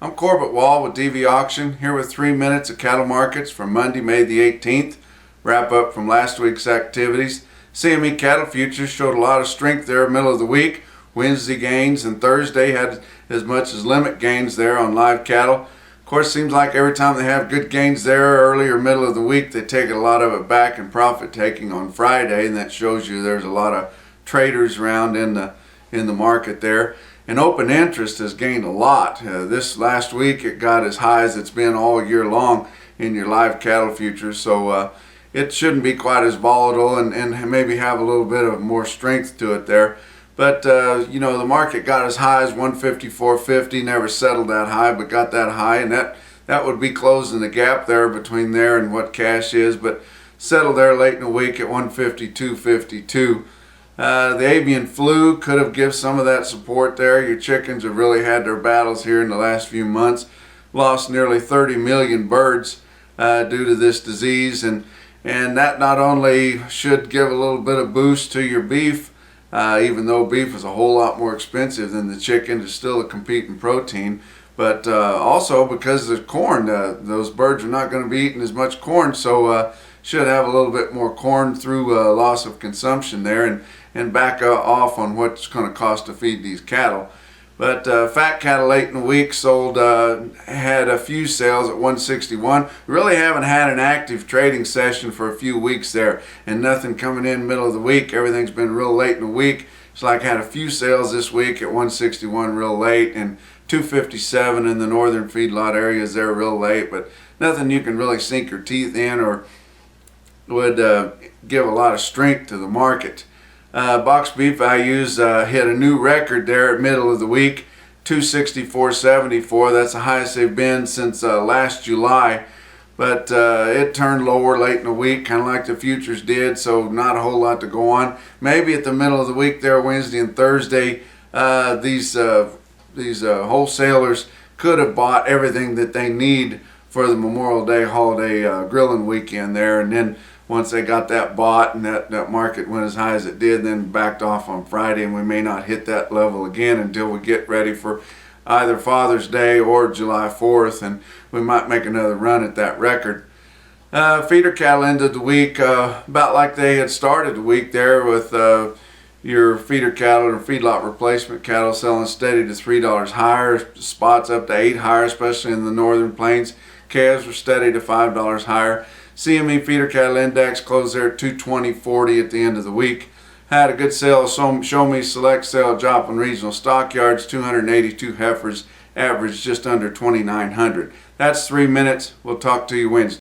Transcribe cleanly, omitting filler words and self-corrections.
I'm Corbett Wall with DV Auction, here with 3 minutes of cattle markets for Monday, May the 18th. Wrap up from last week's activities. CME cattle futures showed a lot of strength there middle of the week. Wednesday gains and Thursday had as much as limit gains there on live cattle. Of course, seems like every time they have good gains there early or middle of the week, they take a lot of it back in profit taking on Friday, and that shows you there's a lot of traders around in the market there. And open interest has gained a lot. This last week it got as high as it's been all year long in your live cattle futures, so it shouldn't be quite as volatile and maybe have a little bit of more strength to it there. But you know, the market got as high as 154.50, never settled that high, but got that high, and that would be closing the gap there between there and what cash is, but settled there late in the week at 152.52. The avian flu could have given some of that support there. Your chickens have really had their battles here in the last few months. Lost nearly 30 million birds due to this disease, and that not only should give a little bit of boost to your beef, even though beef is a whole lot more expensive than the chicken, it's still a competing protein, but also because the corn, those birds are not going to be eating as much corn, so should have a little bit more corn through loss of consumption there, and back off on what's going to cost to feed these cattle. But fat cattle late in the week sold, had a few sales at 161. We really haven't had an active trading session for a few weeks there, and nothing coming in middle of the week. Everything's been real late in the week. It's like had a few sales this week at 161 real late, and 257 in the northern feedlot areas there real late, but nothing you can really sink your teeth in or would give a lot of strength to the market. Box beef values hit a new record there at middle of the week, 264.74. That's the highest they've been since last July, but it turned lower late in the week, kind of like the futures did, so not a whole lot to go on. Maybe at the middle of the week there, Wednesday and Thursday, these wholesalers could have bought everything that they need for the Memorial Day holiday grilling weekend there, and then once they got that bought and that market went as high as it did, then backed off on Friday, and we may not hit that level again until we get ready for either Father's Day or July 4th, and we might make another run at that record. Feeder cattle ended the week about like they had started the week there, with your feeder cattle or feedlot replacement cattle selling steady to $3 higher, spots up to $8 higher, especially in the northern plains. Calves were steady to $5 higher. CME feeder cattle index closed there at 220.40 at the end of the week. Had a good sale of Show Me Select sale at Joplin Regional Stockyards. 282 heifers, averaged just under 2,900. That's 3 minutes. We'll talk to you Wednesday.